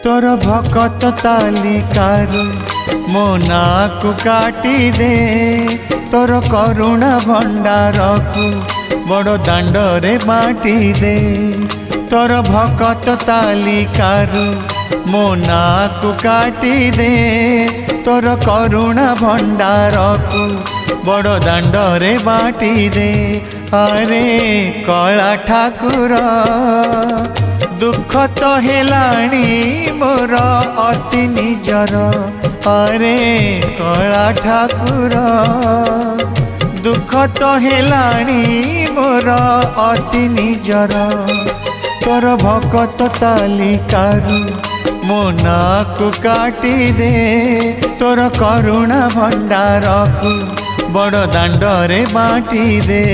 तोर भकत तालिकारु मो नाकु काटी दे तोर करुणा भंडार को बड़ दांडरे बाटी दे तोर भकत तालिकारु मो नाकु काटी दे तोर करुणा भंडार को बड़ दांडरे बाटी दे। अरे कला ठाकुर दुख तो हेलाणी मोर अति निजर। अरे कला ठाकुर दुख तो हेलाणी मोर अति निजर। तोर भकत तालिकारु मो नाकु काटी दे तोर करुणा भंडार को बड़ दांडरे बाटी दे।